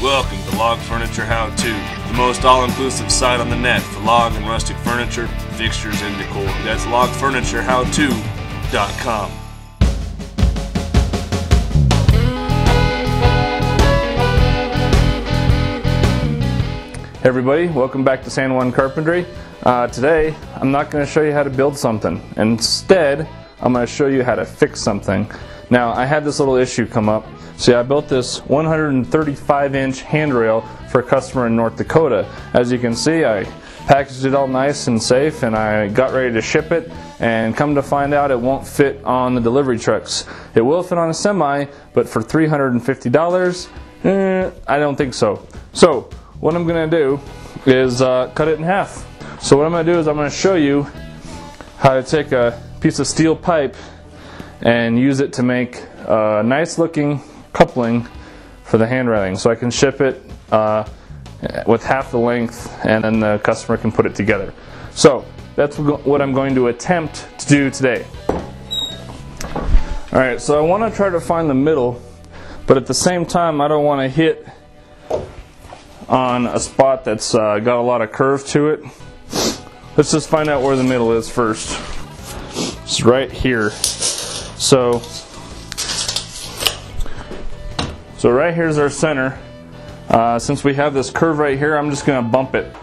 Welcome to Log Furniture How To, the most all-inclusive site on the net for log and rustic furniture, fixtures, and decor. That's logfurnitureHowTo.com. Hey everybody, welcome back to San Juan Carpentry. Today, I'm not going to show you how to build something. Instead, I'm going to show you how to fix something. Now, I had this little issue come up. See, I built this 135-inch handrail for a customer in North Dakota. As you can see, I packaged it all nice and safe, and I got ready to ship it, and come to find out it won't fit on the delivery trucks. It will fit on a semi, but for $350, I don't think so. So, what I'm going to do is cut it in half. So what I'm going to do is I'm going to show you how to take a piece of steel pipe and use it to make a nice looking coupling for the hand railing, so I can ship it with half the length, and then the customer can put it together. So that's what I'm going to attempt to do today. Alright, so I want to try to find the middle, but at the same time I don't want to hit on a spot that's got a lot of curve to it. Let's just find out where the middle is first. It's right here. So right here's our center. Since we have this curve right here, I'm just going to bump it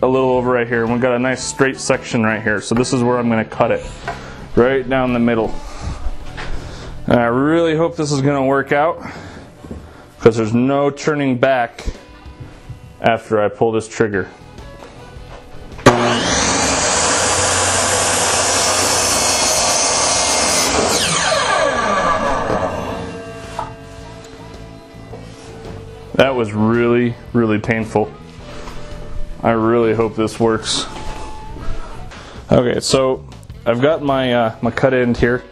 a little over right here. And we've got a nice straight section right here. So this is where I'm going to cut it, right down the middle. And I really hope this is going to work out, because there's no turning back after I pull this trigger. That was really, really painful. I really hope this works. Okay, so I've got my my cut end here,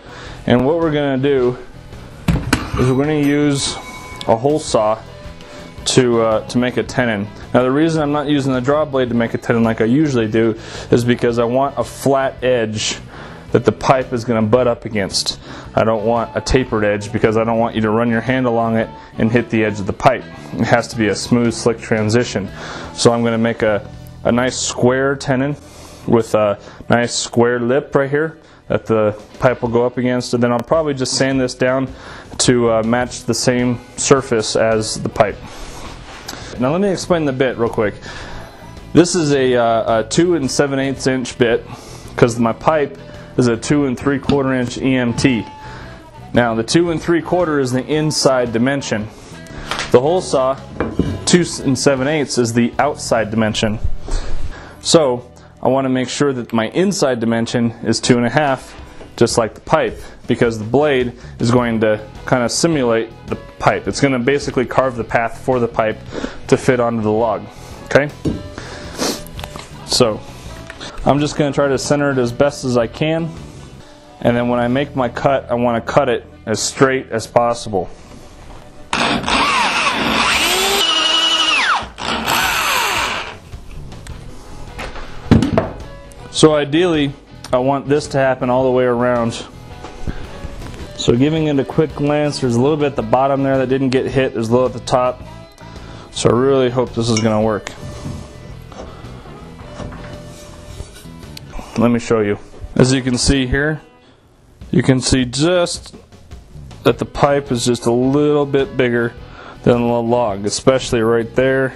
and what we're going to do is we're going to use a hole saw to make a tenon. Now the reason I'm not using the draw blade to make a tenon like I usually do is because I want a flat edge that the pipe is going to butt up against. I don't want a tapered edge, because I don't want you to run your hand along it and hit the edge of the pipe. It has to be a smooth, slick transition. So I'm going to make a nice square tenon with a nice square lip right here that the pipe will go up against, and then I'll probably just sand this down to match the same surface as the pipe. Now let me explain the bit real quick. This is a 2 7/8 inch bit, because my pipe is a 2 3/4 inch EMT. Now the 2 3/4 is the inside dimension. The hole saw 2 7/8 is the outside dimension. So I want to make sure that my inside dimension is 2 1/2, just like the pipe, because the blade is going to kind of simulate the pipe. It's going to basically carve the path for the pipe to fit onto the log. Okay? So I'm just going to try to center it as best as I can, and then when I make my cut, I want to cut it as straight as possible. So ideally, I want this to happen all the way around. So giving it a quick glance, there's a little bit at the bottom there that didn't get hit, there's a little at the top. So I really hope this is going to work. Let me show you. As you can see here, you can see just that the pipe is just a little bit bigger than the log, especially right there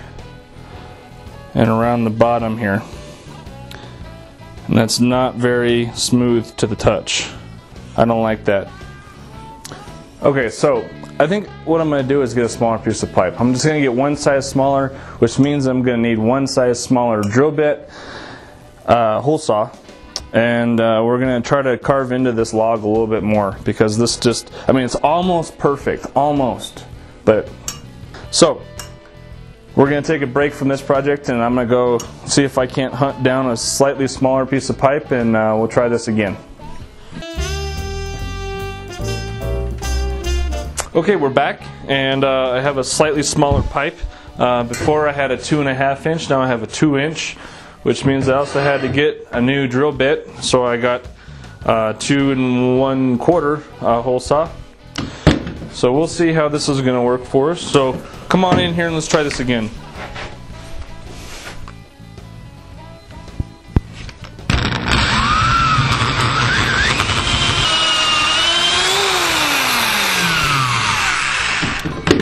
and around the bottom here. And that's not very smooth to the touch. I don't like that. Okay, so I think what I'm going to do is get a smaller piece of pipe. I'm just going to get one size smaller, which means I'm going to need one size smaller drill bit, hole saw, and we're going to try to carve into this log a little bit more, because this just, I mean, it's almost perfect, almost. But so we're going to take a break from this project, and I'm going to go see if I can't hunt down a slightly smaller piece of pipe, and we'll try this again. Okay, we're back, and I have a slightly smaller pipe. Before I had a 2 1/2 inch, now I have a 2 inch, which means I also had to get a new drill bit, so I got 2 1/4 hole saw. So we'll see how this is going to work for us. So Come on in here and let's try this again.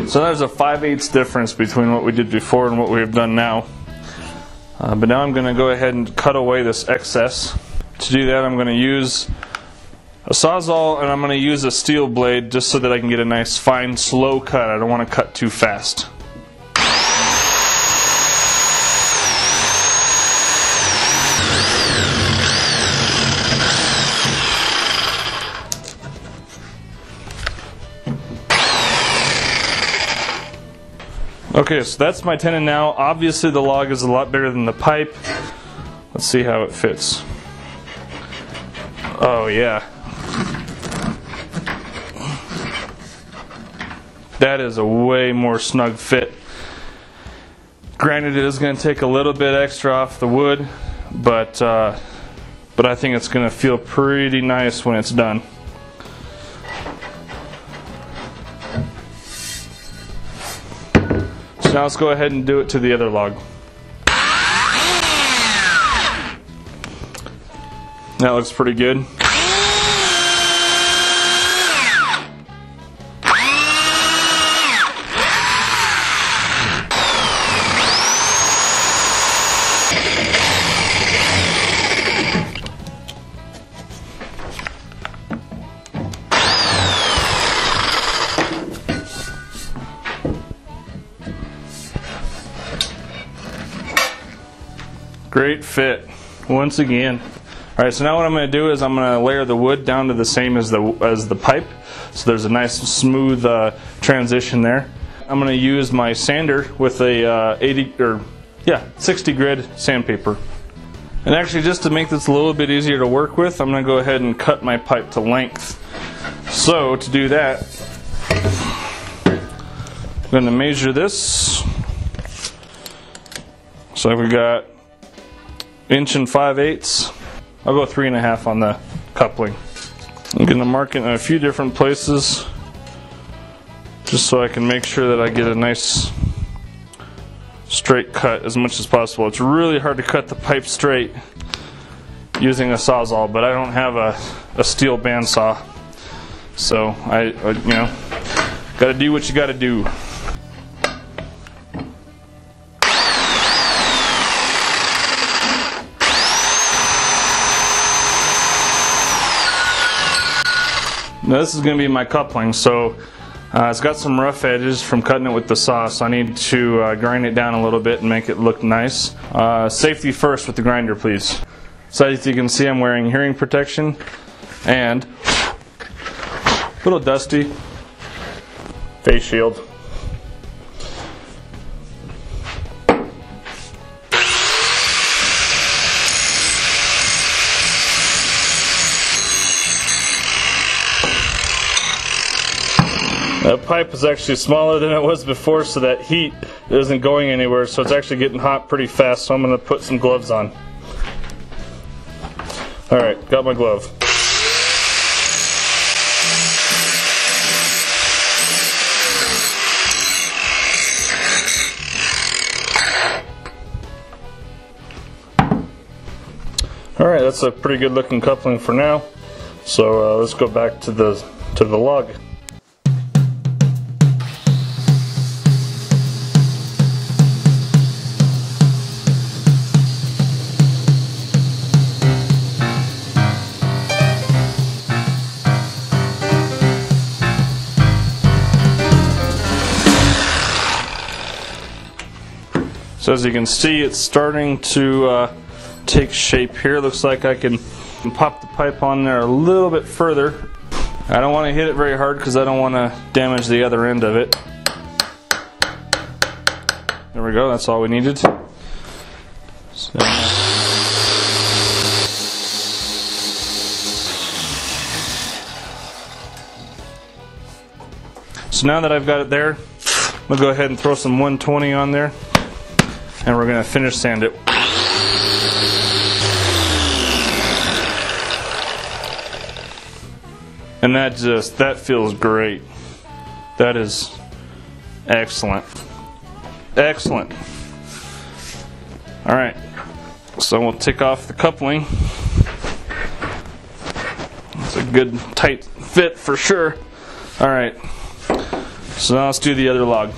So there's a 5/8 difference between what we did before and what we've done now. But now I'm going to go ahead and cut away this excess. To do that, I'm going to use a Sawzall and I'm going to use a steel blade just so that I can get a nice fine slow cut. I don't want to cut too fast. Okay, so that's my tenon now. Obviously the log is a lot bigger than the pipe. Let's see how it fits. Oh yeah. That is a way more snug fit. Granted, it is going to take a little bit extra off the wood, but I think it's going to feel pretty nice when it's done. So now let's go ahead and do it to the other log. That looks pretty good. Great fit, once again. Alright, so now what I'm going to do is I'm going to layer the wood down to the same as the pipe, so there's a nice smooth transition there. I'm going to use my sander with a 60 grit sandpaper. And actually, just to make this a little bit easier to work with, I'm going to go ahead and cut my pipe to length. So to do that, I'm going to measure this. So we got 1 5/8. I'll go 3.5 on the coupling. I'm going to mark it in a few different places just so I can make sure that I get a nice straight cut as much as possible. It's really hard to cut the pipe straight using a Sawzall, but I don't have a steel bandsaw, so I you know, got to do what you got to do. Now this is going to be my coupling, so it's got some rough edges from cutting it with the saw, so I need to grind it down a little bit and make it look nice. Safety first with the grinder, please. So as you can see, I'm wearing hearing protection and a little dusty face shield. That pipe is actually smaller than it was before, so that heat isn't going anywhere, so it's actually getting hot pretty fast, so I'm going to put some gloves on. Alright, got my glove. Alright, that's a pretty good looking coupling for now, so let's go back to the log. So as you can see, it's starting to take shape here. Looks like I can pop the pipe on there a little bit further. I don't want to hit it very hard because I don't want to damage the other end of it. There we go, that's all we needed. So now that I've got it there, I'm going to go ahead and throw some 120 on there, and we're going to finish sand it. And that feels great. That is excellent. Excellent. Alright, so we'll take off the coupling. It's a good tight fit for sure. Alright, so now let's do the other log.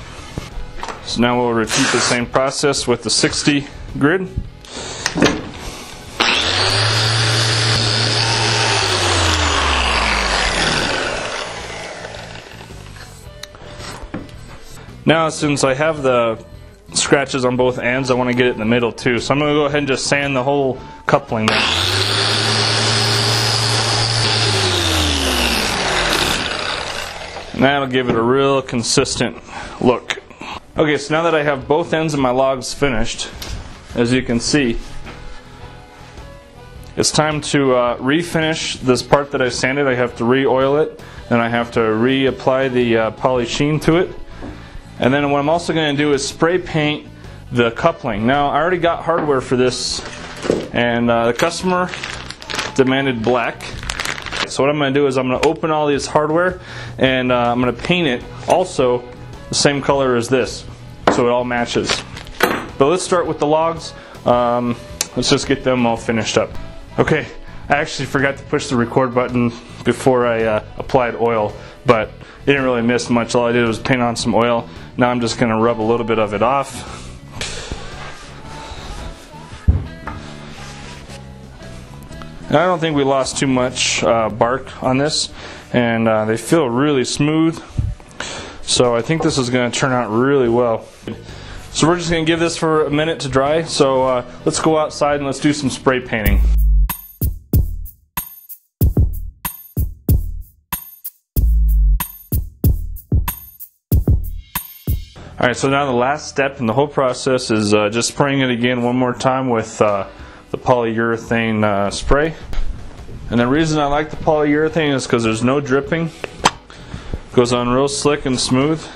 So now we'll repeat the same process with the 60 grid. Now, since I have the scratches on both ends, I want to get it in the middle too. So I'm going to go ahead and just sand the whole coupling there. And that'll give it a real consistent look. Okay, so now that I have both ends of my logs finished, as you can see, it's time to refinish this part that I sanded. I have to re-oil it, and I have to reapply the poly sheen to it. And then what I'm also going to do is spray paint the coupling. Now, I already got hardware for this, and the customer demanded black. So what I'm going to do is I'm going to open all this hardware, and I'm going to paint it also the same color as this, so it all matches. But let's start with the logs. Let's just get them all finished up. Okay, I actually forgot to push the record button before I applied oil, but it didn't really miss much. All I did was paint on some oil. Now I'm just going to rub a little bit of it off. And I don't think we lost too much bark on this, and they feel really smooth. So I think this is going to turn out really well. So we're just going to give this for a minute to dry. So let's go outside and let's do some spray painting. Alright, so now the last step in the whole process is just spraying it again one more time with the polyurethane spray. And the reason I like the polyurethane is because there's no dripping. It goes on real slick and smooth.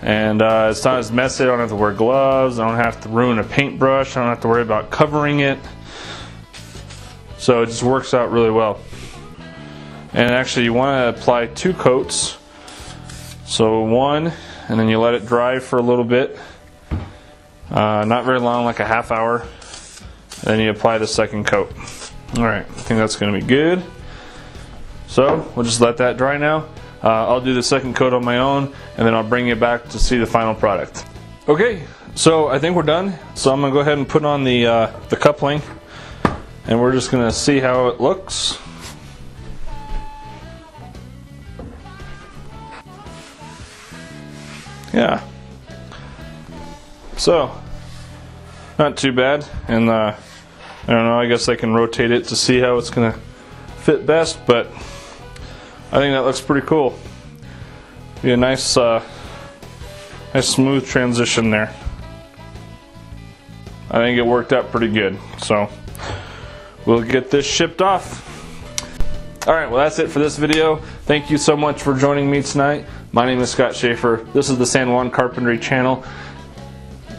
And it's not as messy. I don't have to wear gloves. I don't have to ruin a paintbrush. I don't have to worry about covering it. So it just works out really well. And actually you want to apply 2 coats. So one, and then you let it dry for a little bit, not very long, like a half hour, and then you apply the second coat. Alright, I think that's going to be good. So we'll just let that dry now. I'll do the second coat on my own, and then I'll bring you back to see the final product. Okay, so I think we're done. So I'm going to go ahead and put on the coupling, and we're just going to see how it looks. Yeah, so not too bad, and I don't know, I guess I can rotate it to see how it's gonna fit best, but I think that looks pretty cool. Be a nice nice smooth transition there. I think it worked out pretty good, so we'll get this shipped off. Alright, well that's it for this video. Thank you so much for joining me tonight. My name is Scott Shaeffer. This is the San Juan Carpentry channel.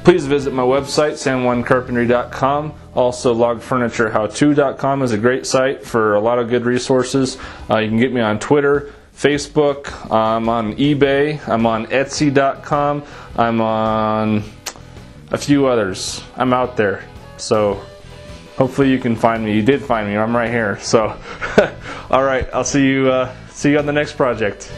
Please visit my website, sanjuancarpentry.com. Also, logfurnitureHowTo.com is a great site for a lot of good resources. You can get me on Twitter, Facebook, I'm on eBay, I'm on Etsy.com, I'm on a few others. I'm out there. So hopefully you can find me. You did find me. I'm right here. So, all right. I'll see you on the next project.